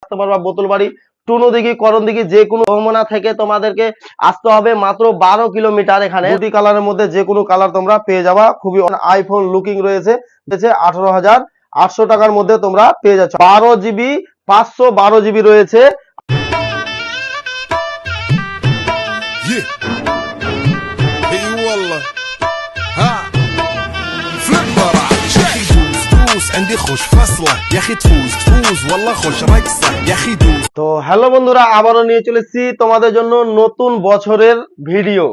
আসতে পারবা বোতলবাড়ি, টুনুদিঘি, করণদিঘি, যে কোনো মোহনা থেকে তোমাদেরকে আসতে হবে মাত্র 12 কিলোমিটার। এখানে দুটি কালারের মধ্যে যে কোনো কালার তোমরা পেয়ে যাবা। খুবই আইফোন লুকিং রয়েছে 18,800 টাকার মধ্যে তোমরা পেয়ে যাচ্ছ। 12 জিবি 512 জিবি রয়েছে। তো হ্যালো বন্ধুরা, আবারও নিয়ে চলেছি তোমাদের জন্য নতুন বছরের ভিডিও।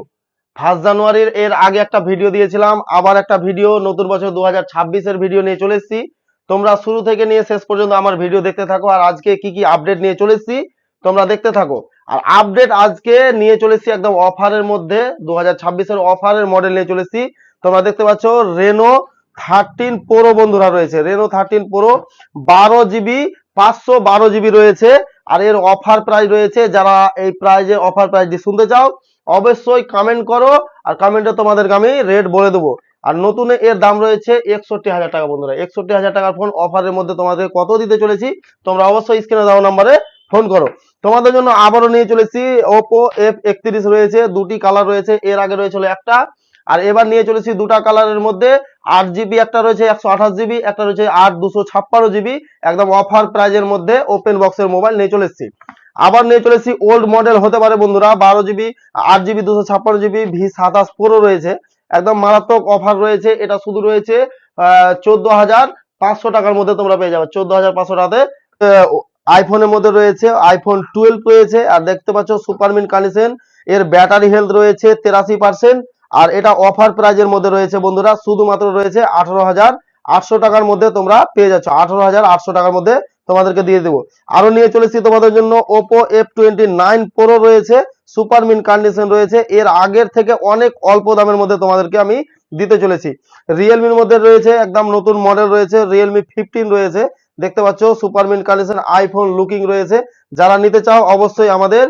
1 জানুয়ারির এর আগে একটা ভিডিও দিয়েছিলাম, আবার একটা ভিডিও নতুন বছর 2026 ভিডিও নিয়ে চলেছি। তোমরা শুরু থেকে নিয়ে শেষ পর্যন্ত আমার ভিডিও দেখতে থাকো, আর আজকে কি কি আপডেট নিয়ে চলেছি তোমরা দেখতে থাকো। আর আপডেট আজকে নিয়ে চলেছি একদম অফারের মধ্যে, 2026 অফারের মডেল নিয়ে চলেছি। তোমরা দেখতে পাচ্ছ রেনো 13 প্রো বন্ধুরা রয়েছে, রেনো 13 প্রো 12 জিবি 512 জিবি রয়েছে। আর এর অফার প্রাইস রয়েছে, যারা এই প্রাইজে অফার প্রাইসটি শুনতে চাও অবশ্যই কমেন্ট করো, আর কমেন্টে তোমাদেরকে আমি রেট বলে দেবো। আর নতুন এর দাম রয়েছে 61,000 টাকা বন্ধুরা। 61,000 টাকার ফোন অফারের মধ্যে তোমাদের কত দিতে চলেছি তোমরা অবশ্যই স্ক্রিনে দেওয়া নাম্বারে ফোন করো। তোমাদের জন্য আবারও নিয়ে চলেছি ওপো F31 রয়েছে, দুটি কালার রয়েছে, এর আগে রয়েছিল একটা, আর এবার নিয়ে চলেছি দুটা কালারের মধ্যে। 8 জিবি একটা রয়েছে, 128 জিবি একটা রয়েছে, 256 জিবি একদম অফার প্রাইজের মধ্যে ওপেন বক্সের মোবাইল নিয়ে চলেছি। আবার নিয়ে চলেছি ওল্ড মডেল হতে পারে বন্ধুরা, 12 GB 8 GB 256 GB V27 pro রয়েছে, একদম মারাত্মক অফার রয়েছে। এটা শুধু রয়েছে 14,500 টাকার মধ্যে তোমরা পেয়ে যাবে। 14,500 টাকাতে আইফোনের মধ্যে রয়েছে আইফোন 12 রয়েছে। আর দেখতে পাচ্ছ সুপারমিন কন্ডিশন, এর ব্যাটারি হেলথ রয়েছে 83%। আর এটা অফার প্রাইজের মধ্যে রয়েছে বন্ধুরা, শুধুমাত্র রয়েছে 18,800 টাকার মধ্যে তোমরা পেয়ে যাচ্ছ। 18,800 টাকার মধ্যে তোমাদেরকে দিয়ে দেবো। আরো নিয়ে চলেছি তোমাদের জন্য ওপো F29 প্রো রয়েছে, সুপারমিন কন্ডিশন রয়েছে, এর আগের থেকে অনেক অল্প দামের মধ্যে তোমাদেরকে আমি দিতে চলেছি। রিয়েলমির মধ্যে রয়েছে একদম নতুন মডেল রয়েছে, রিয়েলমি 15 রয়েছে, দেখতে পাচ্ছ সুপারমিন কন্ডিশন আইফোন লুকিং রয়েছে। যারা নিতে চাও অবশ্যই আমাদের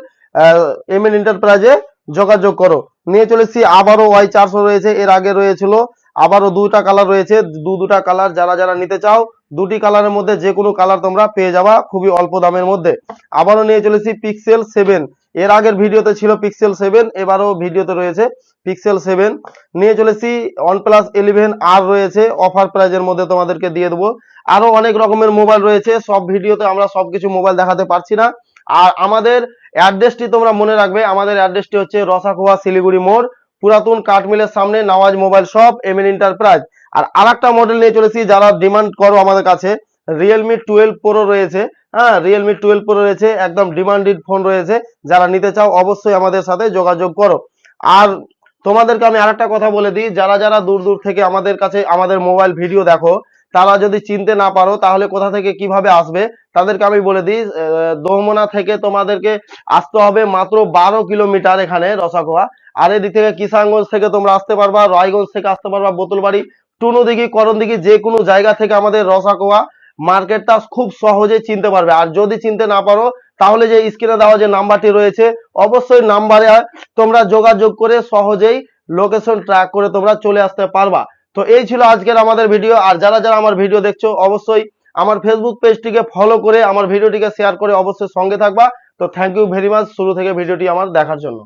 এমএন এন্টারপ্রাইজে যোগাযোগ করো। নিয়ে চলেছি আবারও Y400 রয়েছে, এর আগে রয়েছিল আবারও দুটা কালার রয়েছে, দুটা কালার যারা যারা নিতে চাও দুটি কালারের মধ্যে যে কোনো কালার তোমরা পেয়ে যাবা খুবই অল্প দামের মধ্যে। আবারও নিয়ে চলেছি পিক্সেল 7, এর আগের ভিডিওতে ছিল পিক্সেল 7, এবারও ভিডিওতে রয়েছে পিক্সেল 7। নিয়ে চলেছি OnePlus 11R রয়েছে, অফার প্রাইজের মধ্যে তোমাদেরকে দিয়ে দেবো। আরো অনেক রকমের মোবাইল রয়েছে, সব ভিডিওতে আমরা সবকিছু মোবাইল দেখাতে পারছি না। আর আমাদের অ্যাড্রেসটি তোমরা মনে রাখবে, আমাদের অ্যাড্রেসটি হচ্ছে রসাখোয়া শিলিগুড়ি মোড়, পুরাতন কাঠমিলের সামনে, Nawaz mobile shop, MN enterprise. আর আরেকটা মডেল নিয়ে চলেছি, যারা ডিমান্ড করো আমাদের কাছে, রিয়েলমি 12 প্রো রয়েছে। হ্যাঁ, রিয়েলমি 12 প্রো রয়েছে, একদম ডিমান্ডেড ফোন রয়েছে, যারা নিতে চাও অবশ্যই আমাদের সাথে যোগাযোগ করো। আর তোমাদেরকে আমি আরেকটা কথা বলে দিই, যারা যারা দূর দূর থেকে আমাদের কাছে আমাদের মোবাইল ভিডিও দেখো, তারা যদি চিনতে না পারো তাহলে কোথা থেকে কিভাবে আসবে তাদেরকে আমি বলে দিই। দোমনা থেকে তোমাদেরকে আসতে হবে মাত্র 12 কিলোমিটার এখানে রসাখোয়া। আর এদিক থেকে কিষানগঞ্জ থেকে তোমরা আসতে পারবা, রায়গঞ্জ থেকে আসতে পারবা, বোতলবাড়ি, টুনুদিঘি, করণদিঘি, যে কোনো জায়গা থেকে আমাদের রসাখোয়া মার্কেটটা খুব সহজে চিনতে পারবে। আর যদি চিনতে না পারো তাহলে যে স্ক্রিনে দেওয়া যে নাম্বারটি রয়েছে অবশ্যই নাম্বারে তোমরা যোগাযোগ করে সহজেই লোকেশন ট্র্যাক করে তোমরা চলে আসতে পারবা। তো এই ছিল আজকের আমাদের ভিডিও। আর যারা যারা আমার ভিডিও দেখছো অবশ্যই আমার ফেসবুক পেজটিকে ফলো করে আমার ভিডিওটিকে শেয়ার করে অবশ্যই সঙ্গে থাকবা। তো থ্যাংক ইউ ভেরি মাচ শুরু থেকে ভিডিওটি আমার দেখার জন্য।